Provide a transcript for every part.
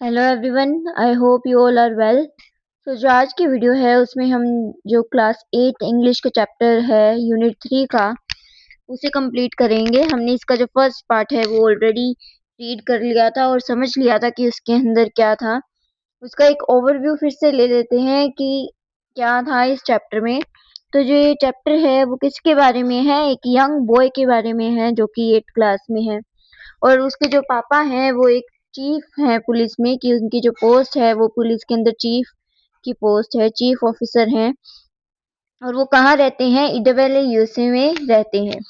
Hello everyone, I hope you all are well. तो जो आज की वीडियो है उसमें हम जो क्लास 8 इंग्लिश का चैप्टर है यूनिट 3 का उसे कंप्लीट करेंगे। हमने इसका जो फर्स्ट पार्ट है वो ऑलरेडी रीड कर लिया था और समझ लिया था कि उसके अंदर क्या था। उसका एक ओवरव्यू फिर से ले लेते हैं कि क्या था इस चैप्टर में। तो जो ये चैप्टर है वो किसके बारे में है? एक यंग बॉय के बारे में है जो कि 8 क्लास में है और उसके जो पापा हैं वो एक चीफ है पुलिस में, कि उनकी जो पोस्ट है वो पुलिस के अंदर चीफ की पोस्ट है, चीफ ऑफिसर हैं। और वो कहाँ रहते हैं? इडवेले यूएसए में रहते हैं।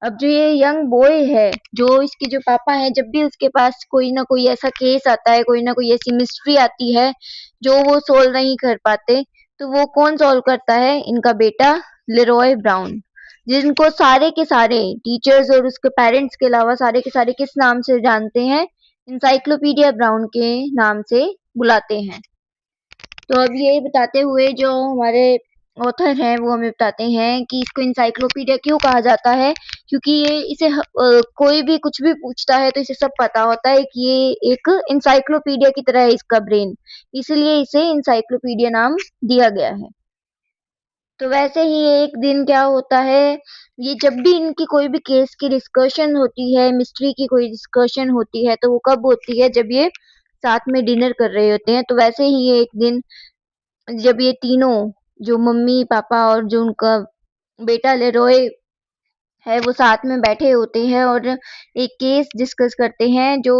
अब जो ये यंग बॉय है, जो इसके जो पापा हैं, जब भी उसके पास कोई ना कोई ऐसा केस आता है, कोई ना कोई ऐसी मिस्ट्री आती है जो वो सोल्व नहीं कर पाते, तो वो कौन सोल्व करता है? इनका बेटा लेरॉय ब्राउन, जिनको सारे के सारे टीचर्स और उसके पेरेंट्स के अलावा सारे के सारे किस नाम से जानते हैं? इंसाइक्लोपीडिया ब्राउन के नाम से बुलाते हैं। तो अब ये बताते हुए जो हमारे ऑथर हैं वो हमें बताते हैं कि इसको इंसाइक्लोपीडिया क्यों कहा जाता है, क्योंकि ये इसे कोई भी कुछ भी पूछता है तो इसे सब पता होता है कि ये एक इंसाइक्लोपीडिया की तरह है इसका ब्रेन, इसलिए इसे इंसाइक्लोपीडिया नाम दिया गया है। तो वैसे ही एक दिन क्या होता है, ये जब भी इनकी कोई भी केस की डिस्कशन होती है, मिस्ट्री की कोई डिस्कशन होती है, तो वो कब होती है? जब ये साथ में डिनर कर रहे होते हैं। तो वैसे ही ये एक दिन जब ये तीनों, जो मम्मी पापा और जो उनका बेटा लेरॉय है, वो साथ में बैठे होते हैं और एक केस डिस्कस करते हैं। जो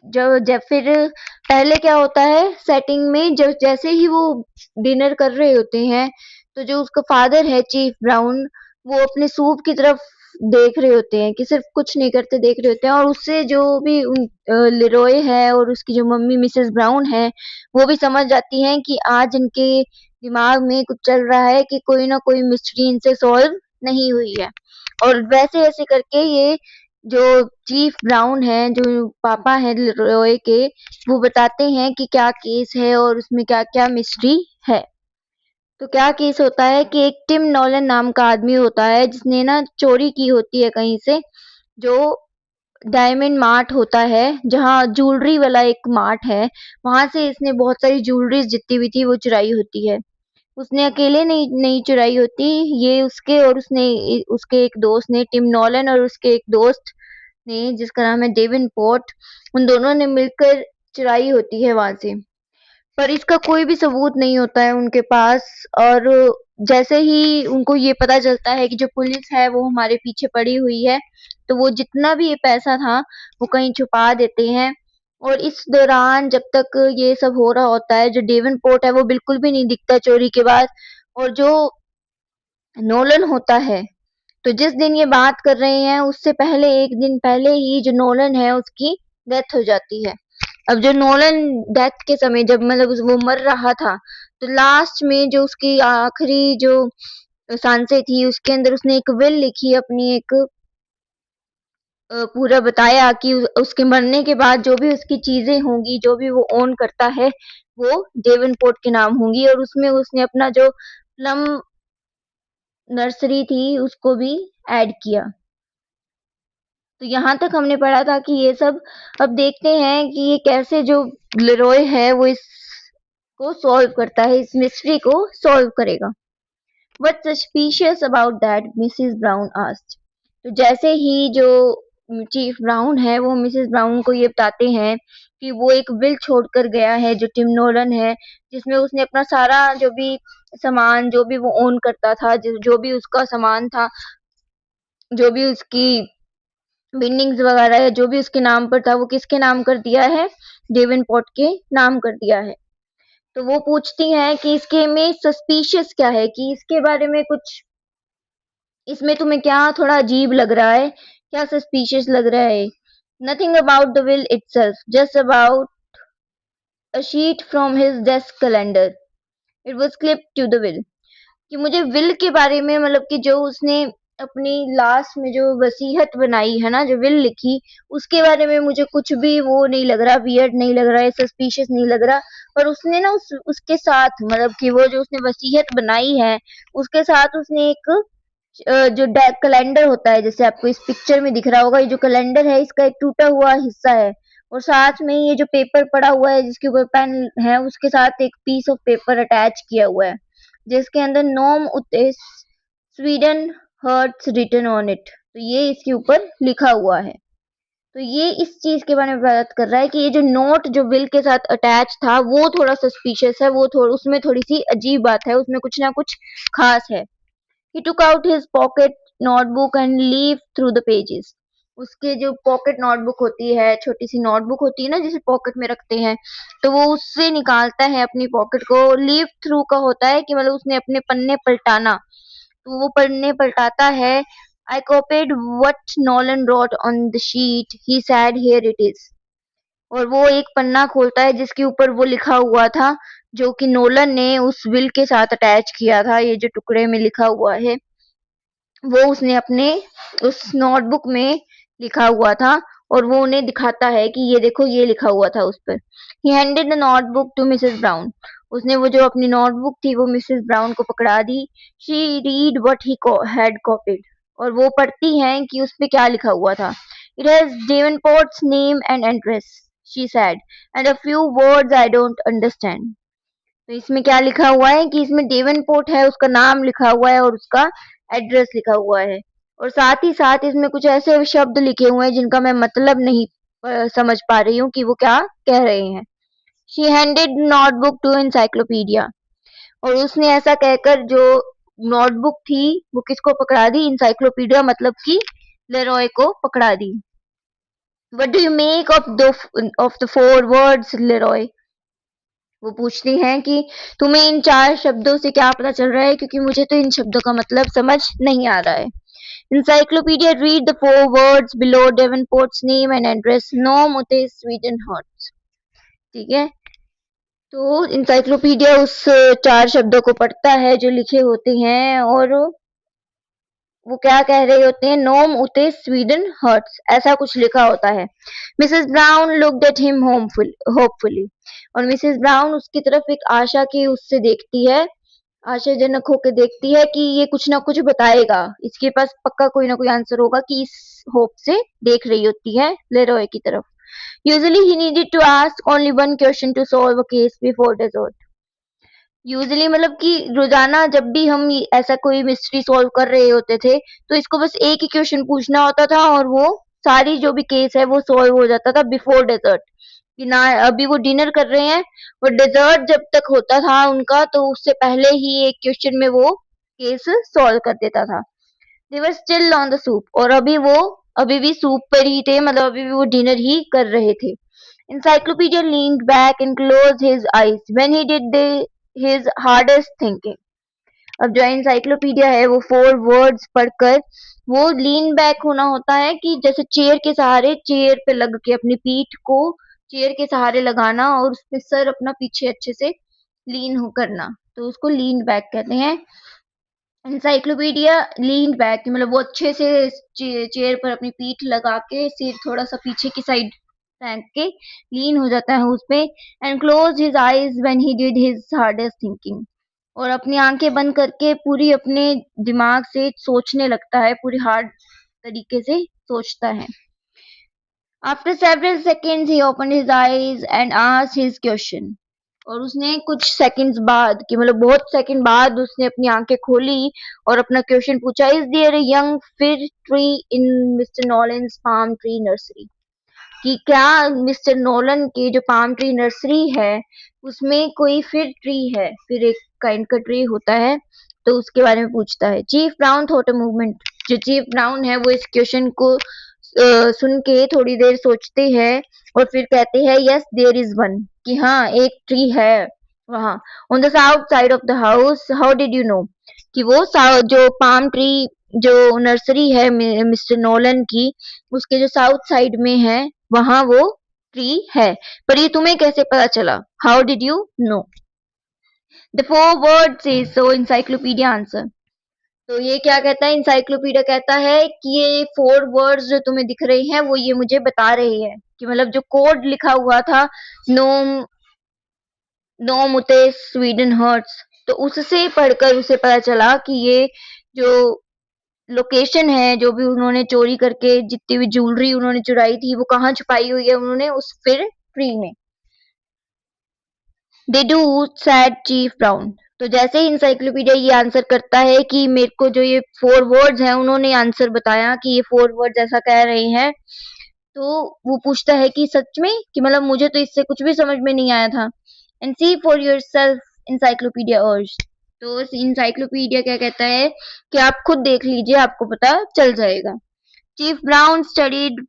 जब जब फिर पहले क्या होता है सेटिंग में, जब जैसे ही वो डिनर कर रहे होते हैं, तो जो उसका फादर है चीफ ब्राउन, वो अपने सूप की तरफ देख रहे होते हैं, कि सिर्फ कुछ नहीं करते देख रहे होते हैं। और उससे जो भी लिरोय है और उसकी जो मम्मी मिसेस ब्राउन है, वो भी समझ जाती हैं कि आज इनके दिमाग में कुछ चल रहा है, कि कोई ना कोई मिस्ट्री इनसे सॉल्व नहीं हुई है। और वैसे ऐसे करके ये जो चीफ ब्राउन है, जो पापा हैं रॉय के, वो बताते हैं कि क्या केस है और उसमें क्या क्या मिस्ट्री है। तो क्या केस होता है कि एक टिम नॉलन नाम का आदमी होता है जिसने ना चोरी की होती है कहीं से, जो डायमंड मार्ट होता है, जहाँ ज्वेलरी वाला एक मार्ट है, वहां से इसने बहुत सारी ज्वेलरी जितनी भी थी वो चुराई होती है। उसने अकेले नहीं नहीं चुराई होती, ये उसके और उसके एक दोस्त ने, टिम नॉलन और उसके एक दोस्त ने जिसका नाम है डेविन पोर्ट, उन दोनों ने मिलकर चुराई होती है वहां से। पर इसका कोई भी सबूत नहीं होता है उनके पास। और जैसे ही उनको ये पता चलता है कि जो पुलिस है वो हमारे पीछे पड़ी हुई है, तो वो जितना भी ये पैसा था वो कहीं छुपा देते हैं। और इस दौरान जब तक ये सब हो रहा होता है, जो डेवन पोर्ट है वो बिल्कुल भी नहीं दिखता चोरी के बाद। और जो नोलन होता है, तो जिस दिन ये बात कर रहे हैं उससे पहले एक दिन पहले ही जो नोलन है उसकी डेथ हो जाती है। अब जो नोलन डेथ के समय, जब मतलब वो मर रहा था, तो लास्ट में जो उसकी आखिरी जो सांसें थी उसके अंदर उसने एक विल लिखी अपनी, एक पूरा बताया कि उसके मरने के बाद जो भी उसकी चीजें होंगी, जो भी वो ओन करता है, वो डेवनपोर्ट के नाम होंगी। और उसमें उसने अपना जो प्लम नर्सरी थी उसको भी ऐड किया। तो यहाँ तक हमने पढ़ा था कि ये सब। अब देखते हैं कि ये कैसे जो लेरॉय है वो इसको सॉल्व करता है, इस मिस्ट्री को सॉल्व करेगा। What's suspicious about that? Mrs brown asked. तो जैसे ही जो चीफ ब्राउन है वो मिसेस ब्राउन को ये बताते हैं कि वो एक विल छोड़कर गया है, जो टिम नोलन है, जिसमें उसने अपना सारा जो भी सामान, जो भी वो ओन करता था, जो भी उसका सामान था, जो भी उसकी बिल्डिंग्स वगैरह है, जो भी उसके नाम पर था, वो किसके नाम कर दिया है? डेवनपोर्ट के नाम कर दिया है। तो वो पूछती हैं कि इसके में सस्पिशियस क्या है, कि इसके बारे में कुछ, इसमें तुम्हें क्या थोड़ा अजीब लग रहा है, क्या सस्पिशियस लग रहा है? Nothing about the will itself, just about a sheet from his desk calendar, it was clipped to the will. कि मुझे विल के बारे में, मतलब कि जो उसने अपनी लास्ट में जो वसीयत बनाई है ना, जो विल लिखी, उसके बारे में मुझे कुछ भी वो नहीं लग रहा, वियर्ड नहीं लग रहा है, सस्पिशियस नहीं लग रहा। पर उसने ना उसके साथ, मतलब कि वो जो उसने वसीयत बनाई है उसके साथ उसने एक जो कैलेंडर होता है, जैसे आपको इस पिक्चर में दिख रहा होगा, ये जो कैलेंडर है इसका एक टूटा हुआ हिस्सा है, और साथ में ये जो पेपर पड़ा हुआ है जिसके ऊपर पेन है उसके साथ एक पीस ऑफ पेपर अटैच किया हुआ है जिसके अंदर नोम उतेस Sweden hearts written on it. तो ये इसके ऊपर लिखा हुआ है। तो ये इस चीज के बारे में बात कर रहा है कि ये जो नोट जो विल के साथ अटैच था वो थोड़ा सस्पिशियस है, वो उसमें थोड़ी सी अजीब बात है, उसमें कुछ ना कुछ खास है। He took out his pocket notebook and leafed through the pages. उसके जो पॉकेट नोटबुक होती है, छोटी सी नोटबुक होती है ना जिसे पॉकेट में रखते हैं, तो वो उससे निकालता है अपनी पॉकेट को। लीफ थ्रू का होता है कि मतलब उसने अपने पन्ने पलटाना, तो वो पन्ने पलटाता है। I copied what Nolan wrote on the sheet. He said, "Here it is." और वो एक पन्ना खोलता है जिसके ऊपर वो लिखा हुआ था जो कि नोलन ने उस विल के साथ अटैच किया था। ये जो टुकड़े में लिखा हुआ है वो उसने अपने उस नोटबुक में लिखा हुआ था और वो उन्हें दिखाता है कि ये देखो ये लिखा हुआ था उस पर। He handed the notebook to Mrs. Brown. उसने वो जो अपनी नोटबुक थी वो मिसेस ब्राउन को पकड़ा दी। She read what he had copied. और वो पढ़ती हैं कि उस पे क्या लिखा हुआ था। It has Davenport's name and address, she said, and a few words I don't understand. तो इसमें क्या लिखा हुआ है कि इसमें डेवनपोर्ट है, उसका नाम लिखा हुआ है और उसका एड्रेस लिखा हुआ है, और साथ ही साथ इसमें कुछ ऐसे शब्द लिखे हुए हैं जिनका मैं मतलब नहीं समझ पा रही हूँ कि वो क्या कह रहे हैं। She handed notebook to encyclopedia. और उसने ऐसा कहकर जो नोटबुक थी वो किसको पकड़ा दी, इंसाइक्लोपीडिया मतलब कि लेरॉय को पकड़ा दी। What do you make of the four words Leroy. वो पूछती हैं कि तुम्हें इन 4 शब्दों से क्या पता चल रहा है, क्योंकि मुझे तो इन शब्दों का मतलब समझ नहीं आ रहा है। Encyclopedia read the 4 words below Davenport's name and address. No Mute Sweden Hurts. ठीक है, तो इंसाइक्लोपीडिया उस 4 शब्दों को पढ़ता है जो लिखे होते हैं और वो क्या कह रहे होते हैं, नोम उते स्वीडन हर्ट्स, ऐसा कुछ लिखा होता है। Mrs Brown looked at him hopefully. और मिसेस ब्राउन उसकी तरफ एक आशा की उससे देखती है, आशाजनक होकर देखती है कि ये कुछ ना कुछ बताएगा, इसके पास पक्का कोई ना कोई आंसर होगा, कि इस होप से देख रही होती है लेरॉय की तरफ। Usually he needed to ask only one question to solve a case before dessert. Usually मतलब कि रोजाना जब भी हम ऐसा कोई मिस्ट्री सॉल्व कर रहे होते थे तो इसको बस एक ही क्वेश्चन पूछना होता था और वो सारी जो भी केस है वो सॉल्व हो जाता था बिफोर डेजर्ट। कि ना अभी वो डिनर कर रहे हैं और डेजर्ट जब तक होता था उनका तो उससे पहले ही एक क्वेश्चन में वो केस सॉल्व कर देता था। They were still on the soup. और अभी भी सूप पर ही थे, मतलब अभी भी वो डिनर ही कर रहे थे। Encyclopedia leaned back and closed his eyes when he did his hardest thinking. अब जो encyclopedia है वो 4 words पढ़कर वो लीन बैक होना होता है कि जैसे चेयर के सहारे चेयर पे लग के अपनी पीठ को चेयर के सहारे लगाना और उस पे सर अपना पीछे अच्छे से लीन हो करना, तो उसको लीन बैक कहते हैं। इंसाइक्लोपीडिया लीन बैक मतलब वो अच्छे से चेयर पर अपनी पीठ लगा के सिर थोड़ा सा पीछे की साइड फेंक के लीन हो जाता है उस पे। And close his eyes when he did his hardest thinking. और अपनी आंखें बंद करके पूरी अपने दिमाग से सोचने लगता है, पूरी हार्ड तरीके से सोचता है। After several seconds he open his eyes and asked his question. और उसने कुछ सेकंड्स बाद कि मतलब बहुत सेकंड बाद उसने अपनी आंखें खोली और अपना क्वेश्चन पूछा, is there a young fig tree in Mr Nolan's palm tree nursery. कि क्या मिस्टर नोलन की जो पाम ट्री नर्सरी है उसमें कोई फिग ट्री है, फिर एक काइंड का ट्री होता है, तो उसके बारे में पूछता है। Chief brown thought a movement. जो चीफ ब्राउन है वो इस क्वेश्चन को सुन के थोड़ी देर सोचते हैं और फिर कहते हैं यस देयर इज वन, कि हाँ एक ट्री है वहाँ। On the south side of the house. How did you know. कि वो जो पाम ट्री जो नर्सरी है मिस्टर नोलन की उसके जो साउथ साइड में है वहां वो ट्री है, पर ये तुम्हें कैसे पता चला। How did you know. The 4 words is so encyclopedia answer. तो ये क्या कहता है, इंसाइक्लोपीडिया कहता है कि ये 4 वर्ड्स जो तुम्हें दिख रहे हैं वो ये मुझे बता रही है कि मतलब जो कोड लिखा हुआ था नोम नोम उते स्वीडन हर्ट्स, तो उससे पढ़कर उसे पता चला कि ये जो लोकेशन है, जो भी उन्होंने चोरी करके जितनी भी ज्वेलरी उन्होंने चुराई थी वो कहाँ छुपाई हुई है उन्होंने उस फिर ट्री में। They do sad chief brown. तो जैसे ही इंसाइक्लोपीडिया ये आंसर करता है कि मेरे को जो ये 4 वर्ड्स हैं उन्होंने आंसर बताया कि ये 4 वर्ड्स ऐसा कह रहे हैं, तो वो पूछता है कि सच में, कि मतलब मुझे तो इससे कुछ भी समझ में नहीं आया था। And see for yourself, encyclopedia urged. तो इंसाइक्लोपीडिया क्या कहता है कि आप खुद देख लीजिए, आपको पता चल जाएगा। Chief brown studied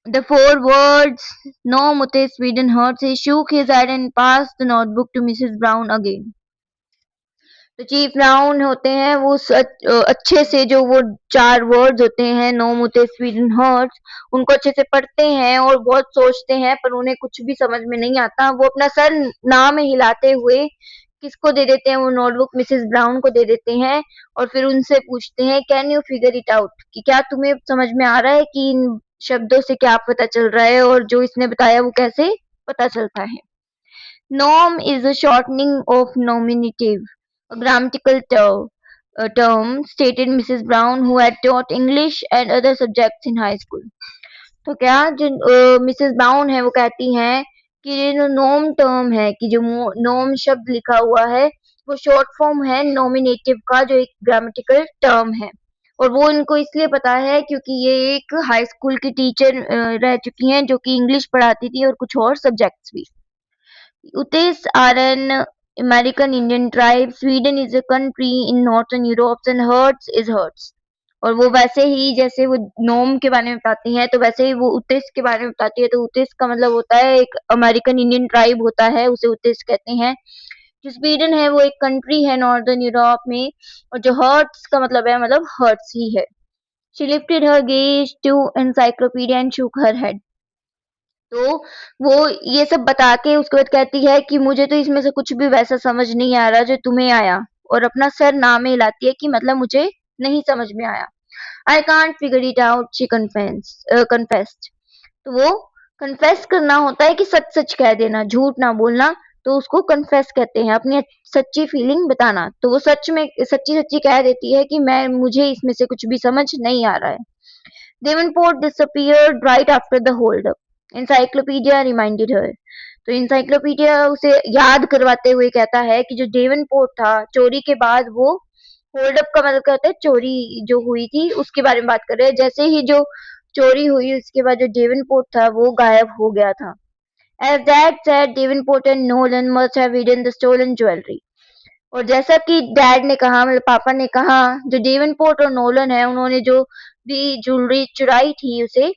the 4 words. No, Mute Sweden hurts. He shook his head and passed the notebook to Mrs. Brown again. तो चीफ ब्राउन होते हैं वो अच्छे से जो वो 4 वर्ड्स होते हैं, नो मुते स्वीडन हर्ट्स, उनको अच्छे से पढ़ते हैं और बहुत सोचते हैं, पर उन्हें कुछ भी समझ में नहीं आता। वो अपना सर ना में हिलाते हुए किसको दे देते हैं वो नोटबुक, मिसेस ब्राउन को दे देते हैं, और फिर उनसे पूछते हैं can you figure it out, कि क्या तुम्हें समझ में आ रहा है कि इन शब्दों से क्या पता चल रहा है और जो इसने बताया वो कैसे पता चलता है। Norm is a shortening of nominative, a grammatical term, stated Mrs. Brown, who had taught English and other subjects in high school. तो क्या जो मिसेस ब्राउन है वो कहती हैं कि ये जो नॉर्म टर्म है, कि जो नॉर्म शब्द लिखा हुआ है वो शॉर्ट फॉर्म है नॉमिनेटिव का, जो एक ग्रामेटिकल टर्म है, और वो इनको इसलिए पता है क्योंकि ये एक हाई स्कूल की टीचर रह चुकी हैं जो कि इंग्लिश पढ़ाती थी और कुछ और सब्जेक्ट्स भी। Utes are an American Indian tribe. Sweden is a country in Northern Europe and Hertz is Hertz. और वो वैसे ही जैसे वो नोम के बारे में बताती हैं तो वैसे ही वो उतिस के बारे में बताती है। तो उतिस का मतलब होता है एक अमेरिकन इंडियन ट्राइब होता है, उसे उतिस कहते हैं। जो स्वीडन है वो एक कंट्री है नॉर्दर्न यूरोप में, और जो हर्ट्स का मतलब है मतलब हर्ट्स ही है। She lifted her gaze to encyclopedia and shook her head. तो वो ये सब बता के उसके बाद कहती है कि मुझे तो इसमें से कुछ भी वैसा समझ नहीं आ रहा जो तुम्हें आया, और अपना सर ना में हिलाती है कि मतलब मुझे नहीं समझ में आया। I can't figure it out, she confessed. तो वो कन्फेस करना होता है कि सच सच कह देना, झूठ ना बोलना, तो उसको कन्फेस कहते हैं, अपनी सच्ची फीलिंग बताना। तो वो सच में सच्ची सच्ची कह देती है कि मुझे इसमें से कुछ भी समझ नहीं आ रहा है। Davenport disappeared right after the hold-up. Encyclopedia reminded her. तो इंसाइक्लोपीडिया उसे याद करवाते हुए कहता है कि जो डेवनपोर्ट था चोरी के बाद, वो होल्ड अप का मतलब कहता है चोरी जो हुई थी उसके बारे में बात कर रहे हैं। जैसे ही जो चोरी हुई उसके बाद जो डेवनपोर्ट था वो गायब हो गया था। As Dad said, Davenport and Nolan must have hidden the stolen jewelry. और जैसा कि डैड ने कहा, मतलब पापा ने कहा, जो डेवनपोर्ट और नोलन है उन्होंने जो भी ज्वेलरी चुराई थी उसे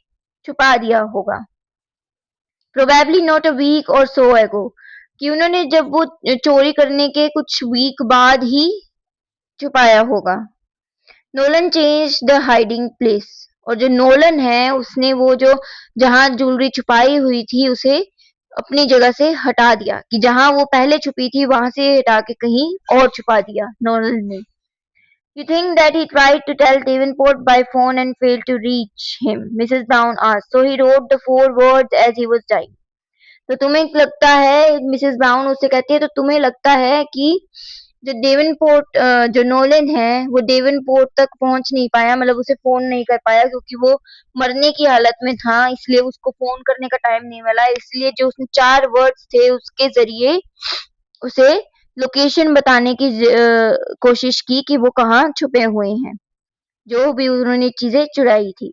छुपा दिया होगा। प्रोबेबली नॉट अ वीक और सो एगो, कि उन्होंने जब वो चोरी करने के कुछ वीक बाद ही छुपाया होगा। Nolan change the hiding place, और जो नोलन है उसने वो जो जहां ज्वेलरी छुपाई हुई थी उसे अपनी जगह से हटा दिया, कि जहां वो पहले छुपी थी वहां से हटा के कहीं और छुपा दिया नोलन ने। You think that he tried to tell Davenport by phone and failed to reach him? Mrs. Brown asked. So he wrote the 4 words as he was dying. तो तुम्हें लगता है, मिसेस ब्राउन उससे कहती है, तो तुम्हें लगता है कि जो डेवनपोर्ट जो नोलन है वो डेवनपोर्ट तक पहुंच नहीं पाया, मतलब उसे फोन नहीं कर पाया क्योंकि वो मरने की हालत में था, इसलिए उसको फोन करने का टाइम नहीं मिला, इसलिए जो उसने 4 वर्ड्स थे उसके जरिए उसे लोकेशन बताने की कोशिश की कि वो कहाँ छुपे हुए हैं, जो भी उन्होंने चीजें चुराई थी।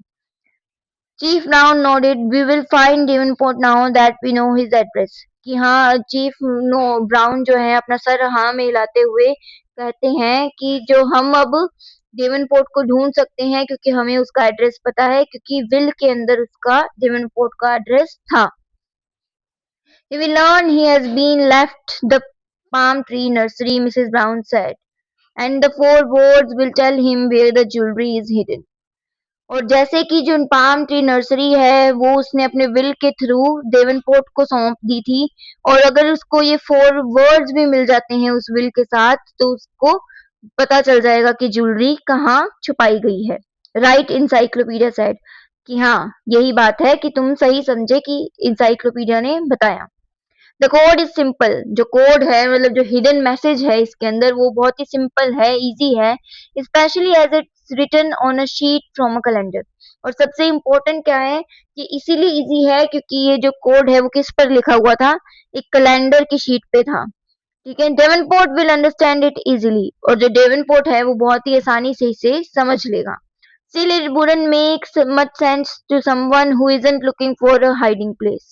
Chief Brown nodded, we will find Davenport now that we know his address. कि हाँ, चीफ ब्राउन जो है अपना सर हाँ में हिलाते हुए कहते हैं कि जो हम अब डेवनपोर्ट को ढूंढ सकते हैं क्योंकि हमें उसका एड्रेस पता है, क्योंकि विल के अंदर उसका डेवनपोर्ट का एड्रेस था। We will learn he has been left the palm tree nursery, Mrs. Brown said, and the 4 words will tell him where the jewelry is hidden. और जैसे कि जो पाम ट्री नर्सरी है वो उसने अपने विल के थ्रू डेवनपोर्ट को सौंप दी थी, और अगर उसको ये 4 वर्ड्स भी मिल जाते हैं उस विल के साथ तो उसको पता चल जाएगा कि ज्वेलरी कहाँ छुपाई गई है। राइट, इंसाइक्लोपीडिया सेड, कि हाँ यही बात है, कि तुम सही समझे कि इंसाइक्लोपीडिया ने बताया। द कोड इज सिंपल, जो कोड है मतलब जो हिडन मैसेज है इसके अंदर वो बहुत ही सिंपल है, इजी है, especially as it written on a sheet from a calendar. और सबसे इम्पोर्टेंट क्या है कि इसीलिए इजी है क्योंकि ये जो कोड है वो किस पर लिखा हुआ था, एक कैलेंडर की शीट पे था। ठीक है, Davenport will understand it easily, और जो डेवनपोर्ट है वो बहुत ही आसानी से इसे समझ लेगा। Still it wouldn't make much sense to someone who isn't looking for a hiding place.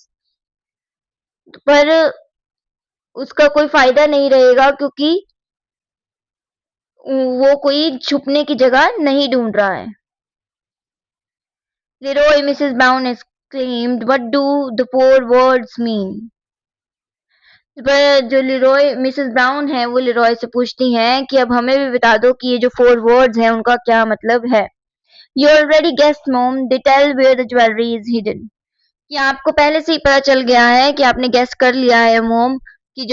पर उसका कोई फायदा नहीं रहेगा क्योंकि वो कोई छुपने की जगह नहीं ढूंढ रहा है। Leroy, Mrs. Brown exclaimed, "What do the four words mean?" पर जो लिरोय मिसेस ब्राउन है वो लिरोय से पूछती हैं कि अब हमें भी बता दो कि ये जो 4 वर्ड्स हैं उनका क्या मतलब है। You already guessed, Mom. They tell where the jewelry is hidden. कि आपको पहले से ही पता चल गया है कि आपने गेस कर लिया है मोम कि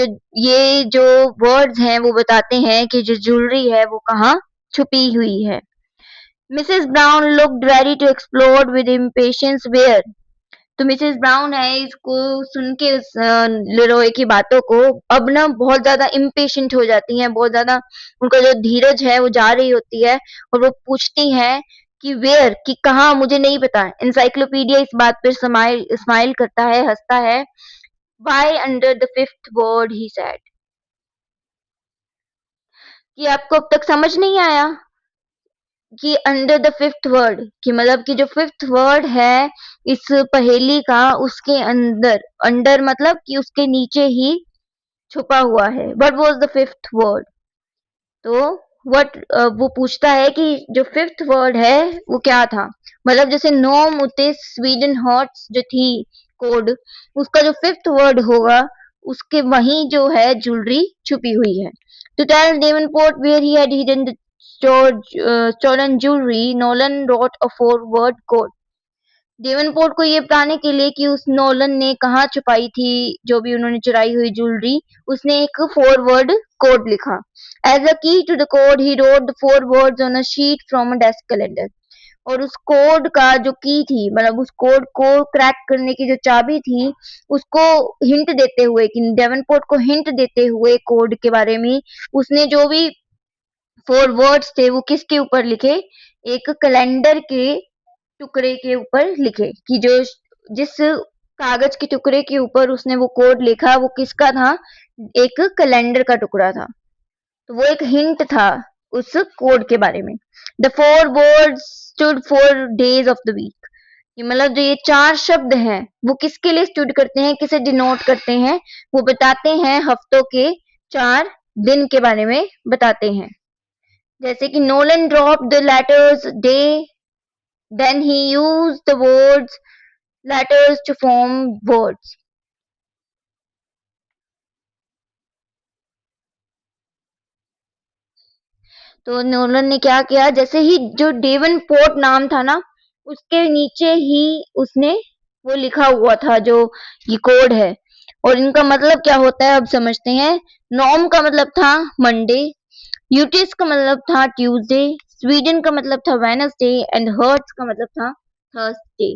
जो वर्ड्स हैं वो बताते हैं कि जो ज्वेलरी है वो कहाँ छुपी हुई है। Mrs Brown looked ready to explode with impatience where. तो मिसेस ब्राउन है इसको सुन के उस लिरोय की बातों को अब ना बहुत ज्यादा इम्पेशेंट हो जाती हैं, बहुत ज्यादा उनका जो धीरज है वो जा रही होती है और वो पूछती हैं कि वेयर, कि कहाँ, मुझे नहीं पता। एनसाइक्लोपीडिया इस बात पर स्माइल स्माइल करता है, हंसता है। Why under the fifth word, he said. कि आपको अब तक समझ नहीं आया कि अंडर द फिफ्थ वर्ड कि मतलब कि जो फिफ्थ वर्ड है इस पहेली का उसके अंदर, अंडर मतलब कि उसके नीचे ही छुपा हुआ है। What was the fifth word? तो व्हाट वो पूछता है कि जो फिफ्थ वर्ड है वो क्या था। मतलब जैसे नोम उते स्वीडन हॉट्स जो थी कोड, उसका जो फिफ्थ वर्ड होगा उसके वहीं जो है ज्वेलरी छुपी हुई है। To tell Davenport where he had hidden the stolen jewelry, Nolan wrote a 4-word code. Davenport को ये बताने के लिए कि उस नोलन ने कहाँ छुपाई थी जो भी उन्होंने चुराई हुई ज्वेलरी, उसने एक 4-word कोड लिखा। As a key to the code, he wrote the 4 words on a sheet from a desk calendar. और उस कोड का जो की थी, मतलब उस कोड को क्रैक करने की जो चाबी थी, उसको हिंट देते हुए कि डेवनपोर्ट को हिंट देते हुए कोड के बारे में उसने जो भी 4 वर्ड्स थे वो किसके ऊपर लिखे, एक कैलेंडर के टुकड़े के ऊपर लिखे। कि जो जिस कागज के टुकड़े के ऊपर उसने वो कोड लिखा वो किसका था, एक कैलेंडर का टुकड़ा था। तो वो एक हिंट था उस कोड के बारे में। The 4 words stood for days of the week. मतलब जो ये 4 शब्द हैं वो किसके लिए स्टूड करते हैं, किसे डिनोट करते हैं, वो बताते हैं हफ्तों के 4 दिन के बारे में बताते हैं। जैसे कि Nolan drop the letters day, then he used the words letters to form words. तो नोलन ने क्या किया, जैसे ही जो डेवनपोर्ट नाम था ना उसके नीचे ही उसने वो लिखा हुआ था जो ये कोड है। और इनका मतलब क्या होता है अब समझते हैं। नॉम का मतलब था मंडे, यूटिस का मतलब था ट्यूसडे, स्वीडन का मतलब था वेनसडे एंड हर्ट्स का मतलब था Thursday.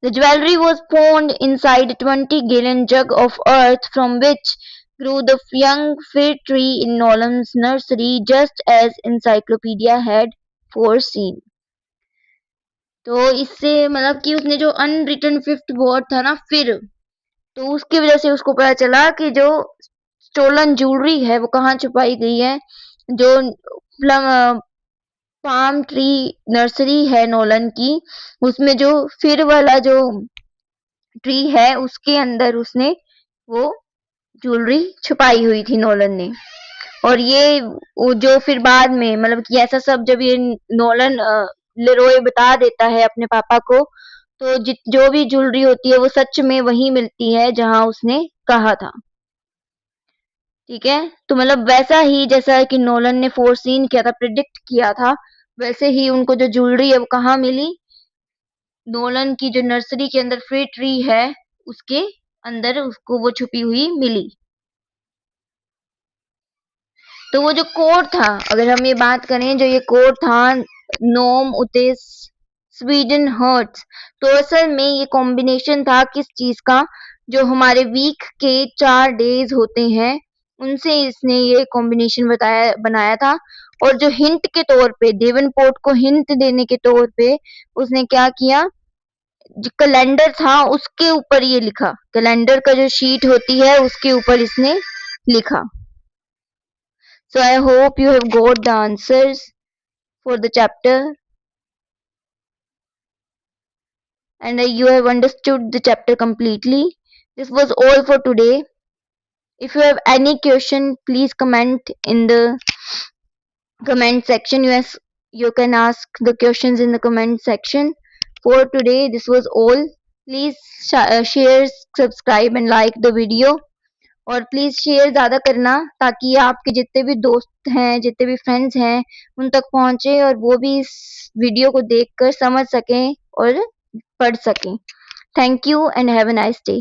The jewelry was found inside a 20-gallon jug of earth from which grew the young fir tree in Nolan's nursery, just as encyclopedia had foreseen. तो इससे मतलब कि उसने जो अनरिटन फिफ्थ वर्ड था ना फिर, तो उसकी वजह से उसको पता चला कि जो स्टोलन ज्वेलरी है वो कहाँ छुपाई गई है। जो पाम ट्री नर्सरी है नोलन की, उसमें जो फिर वाला जो ट्री है उसके अंदर उसने वो ज्वेलरी छुपाई हुई थी नोलन ने। और ये जो फिर बाद में मतलब कि ऐसा सब जब ये नोलन लेरोय बता देता है अपने पापा को, तो जो भी ज्वेलरी होती है वो सच में वही मिलती है जहां उसने कहा था। ठीक है, तो मतलब वैसा ही जैसा कि नोलन ने फोरसीन किया था, प्रिडिक्ट किया था, वैसे ही उनको जो ज्वेलरी है वो कहाँ मिली, नोलन की जो नर्सरी के अंदर फ्री ट्री है उसके अंदर उसको वो छुपी हुई मिली। तो वो जो कोड था, अगर हम ये बात करें, जो ये कोड था नोम उतेस स्वीडन हर्ट्स, तो असल में ये कॉम्बिनेशन था किस चीज का, जो हमारे वीक के 4 डेज होते हैं उनसे इसने ये कॉम्बिनेशन बताया बनाया था। और जो हिंट के तौर पे, डेवनपोर्ट को हिंट देने के तौर पे उसने क्या किया, जो कैलेंडर था उसके ऊपर ये लिखा, कैलेंडर का जो शीट होती है उसके ऊपर इसने लिखा। So I hope you have got the answers for the chapter and you have understood the chapter completely. This was all for today. If you have any question, please comment in the comment section. You can ask the questions in the comment section. For today, this was all. Please share, subscribe and like the video. और please share ज़्यादा करना ताकि आपके जितने भी दोस्त हैं, जितने भी फ्रेंड्स हैं, उन तक पहुँचे और वो भी इस वीडियो को देखकर समझ सकें और पढ़ सकें। Thank you and have a nice day.